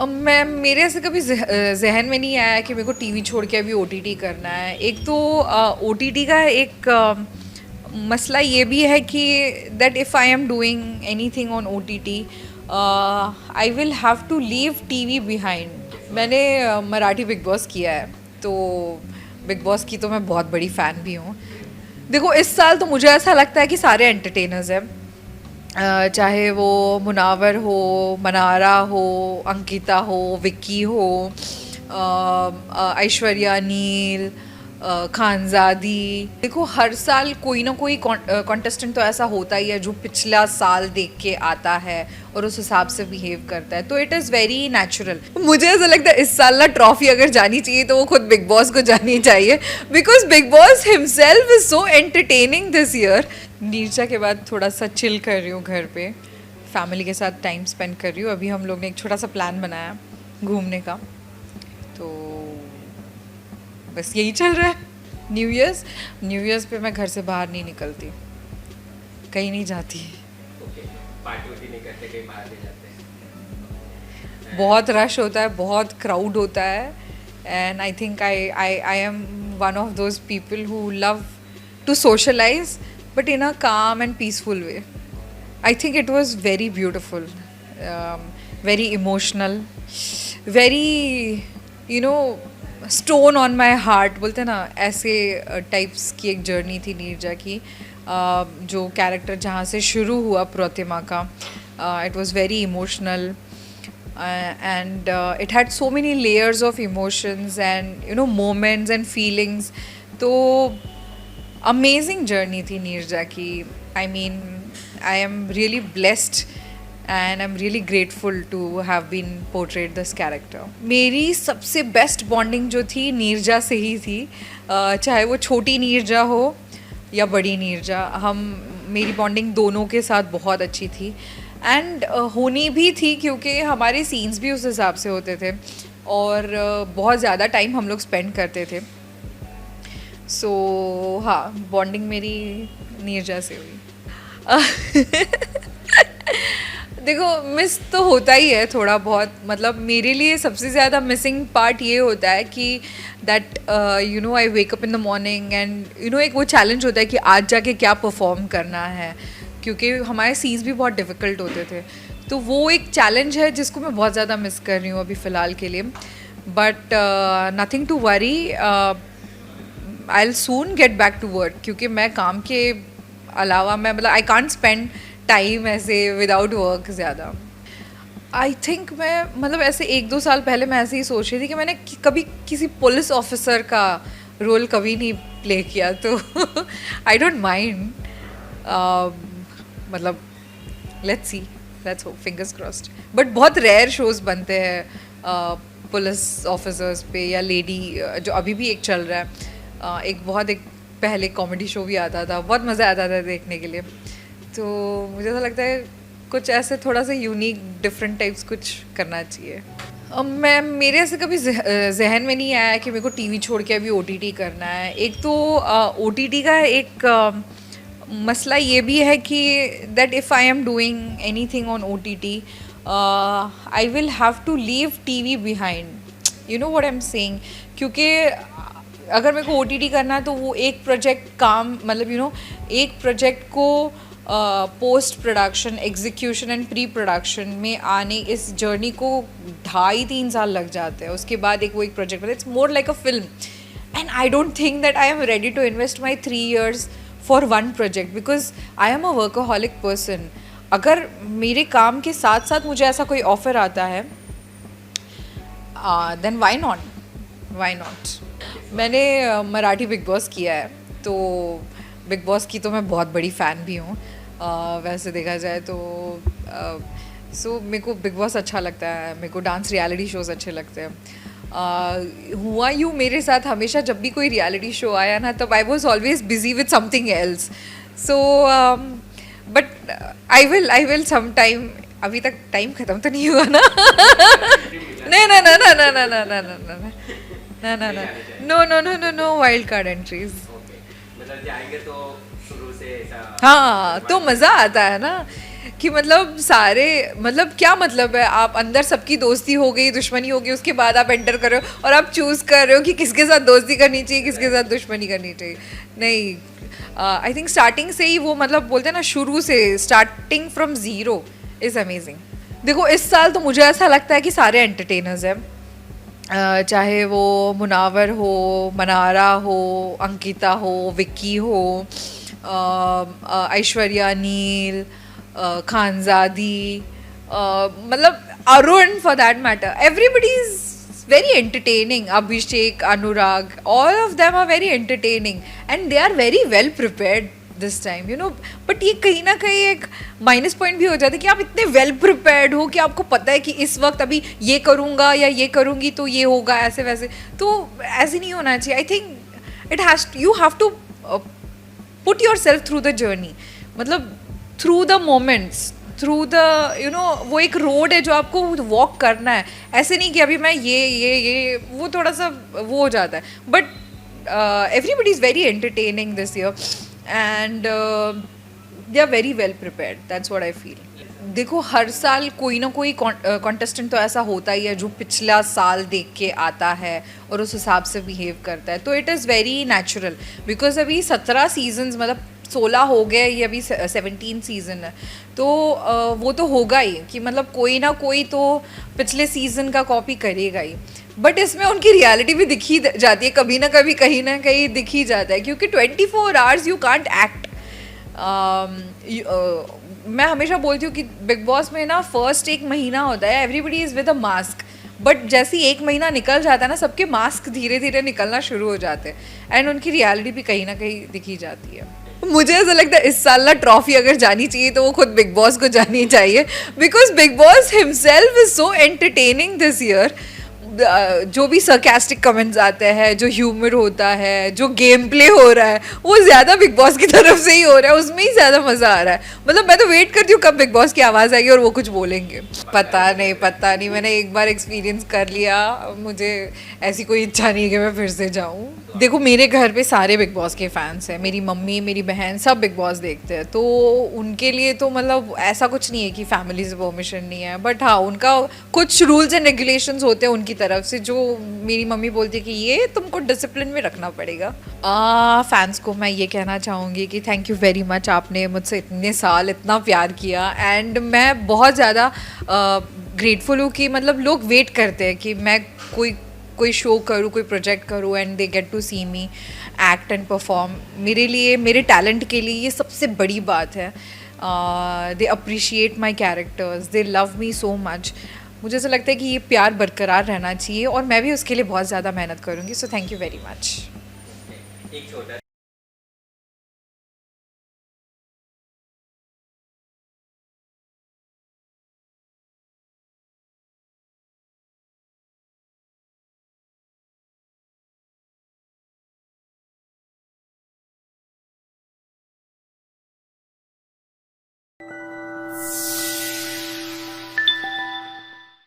मैं मेरे ऐसे कभी जहन में नहीं आया कि मेरे को टीवी छोड़ के अभी ओटीटी करना है। एक तो ओटीटी का एक मसला ये भी है कि that if I am doing anything on OTT I will have to leave TV behind. मैंने मराठी बिग बॉस किया है, तो बिग बॉस की तो मैं बहुत बड़ी फ़ैन भी हूँ। देखो, इस साल तो मुझे ऐसा लगता है कि सारे एंटरटेनर्स हैं, चाहे वो मुनावर हो, मनारा हो, अंकिता हो, विक्की हो, ऐश्वर्या, नील, खानजादी। देखो, हर साल कोई ना कोई कॉन्टेस्टेंट तो ऐसा होता ही है जो पिछला साल देख के आता है और उस हिसाब से बिहेव करता है, तो इट इज़ वेरी नेचुरल। मुझे ऐसा लगता है इस साल ना ट्रॉफी अगर जानी चाहिए तो वो खुद बिग बॉस को जानी चाहिए, because big boss himself is so entertaining this year. Neerja के बाद थोड़ा सा चिल कर रही हूँ घर पे, फैमिली के साथ टाइम स्पेंड कर रही हूँ। अभी हम लोग ने एक छोटा सा प्लान बनाया घूमने का, तो बस यही चल रहा है। न्यू ईयर्स पे मैं घर से बाहर नहीं निकलती, कहीं नहीं जाती। पार्टी नहीं करते, कहीं बाहर नहीं जाते? बहुत रश होता है, बहुत क्राउड होता है, and I think I am one of those people who love to socialize but in a calm and peaceful way. I think it was very beautiful, very emotional, very, stone on my heart बोलते ना, ऐसे types की एक journey थी नीरजा की। जो character जहाँ से शुरू हुआ प्रतिमा का, it was very emotional, and it had so many layers of emotions and moments and feelings. तो अमेजिंग जर्नी थी नीरजा की। I mean, I am really blessed and I am really grateful to have been portrayed this character. मेरी सबसे best bonding जो थी नीरजा से ही थी, चाहे वो छोटी नीरजा हो या बड़ी नीरजा। मेरी बॉन्डिंग दोनों के साथ बहुत अच्छी थी, एंड होनी भी थी क्योंकि हमारे सीन्स भी उस हिसाब से होते थे और बहुत ज़्यादा टाइम हम लोग स्पेंड करते थे। सो हाँ, बॉन्डिंग मेरी नीरजा से हुई। देखो, मिस तो होता ही है थोड़ा बहुत। मतलब मेरे लिए सबसे ज़्यादा मिसिंग पार्ट ये होता है कि that I wake up in the morning and एक वो चैलेंज होता है कि आज जाके क्या परफॉर्म करना है, क्योंकि हमारे सीन्स भी बहुत डिफ़िकल्ट होते थे। तो वो एक चैलेंज है जिसको मैं बहुत ज़्यादा मिस कर रही हूँ अभी फ़िलहाल के लिए। But nothing to worry, I will soon get back to work, क्योंकि मैं काम के अलावा आई कांट स्पेंड टाइम ऐसे विदाउट वर्क ज़्यादा। आई थिंक मैं ऐसे 1-2 साल पहले मैं ऐसे ही सोच रही थी कि मैंने कभी किसी पुलिस ऑफिसर का रोल कभी नहीं प्ले किया, तो I don't mind. Let's see, let's hope, fingers crossed. But बहुत रेयर शोज़ बनते हैं पुलिस ऑफिसर्स पे या लेडी, जो अभी भी एक चल रहा है। एक पहले कॉमेडी शो भी आता था, बहुत मज़ा आता था देखने के लिए। तो मुझे ऐसा लगता है कुछ ऐसे थोड़ा सा यूनिक डिफरेंट टाइप्स कुछ करना चाहिए। मेरे ऐसे कभी जहन में नहीं आया कि मेरे को टीवी छोड़ के अभी ओटीटी करना है। एक तो ओटीटी का एक मसला ये भी है कि that if I am doing anything on OTT I will have to leave TV behind. You know what I am saying? क्योंकि अगर मेरे को ओटीटी करना है तो वो एक प्रोजेक्ट एक प्रोजेक्ट को post production, execution and pre production में आने, इस जर्नी को 2.5-3 साल लग जाते हैं। उसके बाद वो एक project it's more like a film, and I don't think that I am ready to invest my 3 years for one project, because I am a workaholic person. अगर मेरे काम के साथ साथ मुझे ऐसा कोई ऑफर आता है, देन वाई नॉट। मैंने मराठी बिग बॉस किया है, तो बिग बॉस की तो मैं बहुत बड़ी फ़ैन भी हूँ। वैसे देखा जाए तो मेरे को बिग बॉस अच्छा लगता है, मेरे को डांस रियलिटी शोज़ अच्छे लगते हैं। हुआ यूँ मेरे साथ हमेशा जब भी कोई रियलिटी शो आया ना, तब I was always busy with something else. So but I will some time. अभी तक टाइम ख़त्म तो नहीं हुआ ना? नहीं, नो वाइल्ड कार्ड एंट्रीज। मतलब जाएंगे तो शुरू से ऐसा? हाँ, तो मज़ा आता है ना, कि मतलब सारे मतलब क्या मतलब है, आप अंदर सबकी दोस्ती हो गई, दुश्मनी हो गई, उसके बाद आप एंटर कर रहे हो और आप चूज़ कर रहे हो कि किसके साथ दोस्ती करनी चाहिए, किसके साथ दुश्मनी करनी चाहिए. नहीं, आई थिंक स्टार्टिंग से ही वो मतलब बोलते हैं ना, शुरू से starting from zero is amazing. देखो इस साल तो मुझे ऐसा लगता है कि सारे एंटरटेनर्स हैं, चाहे वो मुनावर हो, मनारा हो, अंकिता हो, विक्की हो, ऐश्वर्या, नील, खानजादी, मतलब Arun for that matter, everybody is very entertaining. Abhishek, Anurag, all of them are very entertaining and they are very well prepared this time, you know. But ये कहीं ना कहीं एक माइनस पॉइंट भी हो जाता है कि आप इतने वेल प्रिपेयर्ड हो कि आपको पता है कि इस वक्त अभी ये करूँगा या ये करूँगी तो ये होगा, ऐसे वैसे. तो ऐसे नहीं होना चाहिए. I think you have to put yourself through the journey, मतलब through the moments, through the वो एक रोड है जो आपको वॉक करना है. ऐसे नहीं कि अभी मैं ये वो थोड़ा सा वो हो जाता है. But everybody is very entertaining this year and they are very well prepared. That's what I feel. देखो हर साल कोई ना कोई कॉन्टेस्टेंट तो ऐसा होता ही है जो पिछला साल देख के आता है और उस हिसाब से बिहेव करता है. तो it is very natural because अभी 17 सीजन्स, मतलब 16 हो गए, ये अभी 17 सीज़न है. तो वो तो होगा ही कि मतलब कोई ना कोई तो पिछले सीज़न का कॉपी करेगा ही. बट इसमें उनकी रियलिटी भी दिखी जाती है, कभी ना कभी कहीं ना कहीं दिख ही जाता है, क्योंकि 24 आवर्स यू कांट एक्ट. मैं हमेशा बोलती हूँ कि बिग बॉस में ना फर्स्ट एक महीना होता है, everybody is with a mask. But जैसे ही एक महीना निकल जाता है ना, सबके मास्क धीरे धीरे निकलना शुरू हो जाते हैं एंड उनकी रियलिटी भी कहीं ना कहीं दिखी जाती है. मुझे ऐसा लगता है इस साल ना ट्रॉफी अगर जानी चाहिए तो वो खुद बिग बॉस को जानी चाहिए, because big boss himself is so entertaining this year. जो भी सरकास्टिक कमेंट्स आते हैं, जो ह्यूमर होता है, जो गेम प्ले हो रहा है, वो ज़्यादा बिग बॉस की तरफ से ही हो रहा है, उसमें ही ज़्यादा मज़ा आ रहा है. मतलब मैं तो वेट करती हूँ कब बिग बॉस की आवाज़ आएगी और वो कुछ बोलेंगे. पता नहीं, मैंने एक बार एक्सपीरियंस कर लिया, मुझे ऐसी कोई इच्छा नहीं है कि मैं फिर से जाऊँ. देखो मेरे घर पे सारे बिग बॉस के फैंस हैं, मेरी मम्मी, मेरी बहन, सब बिग बॉस देखते हैं. तो उनके लिए तो मतलब ऐसा कुछ नहीं है कि फैमिली से परमिशन नहीं है. बट हाँ, उनका कुछ रूल्स एंड रेगुलेशंस होते हैं उनकी तरफ से, जो मेरी मम्मी बोलती है कि ये तुमको डिसिप्लिन में रखना पड़ेगा. फैंस को मैं ये कहना चाहूँगी कि थैंक यू वेरी मच, आपने मुझसे इतने साल इतना प्यार किया एंड मैं बहुत ज़्यादा ग्रेटफुल हूँ कि मतलब लोग वेट करते हैं कि मैं कोई शो करूँ, कोई प्रोजेक्ट करूँ and they get to see me act and perform. मेरे लिए, मेरे टैलेंट के लिए ये सबसे बड़ी बात है. They appreciate my characters, they love me so much. मुझे ऐसा लगता है कि ये प्यार बरकरार रहना चाहिए और मैं भी उसके लिए बहुत ज़्यादा मेहनत करूँगी. So thank you very much. एक छोटा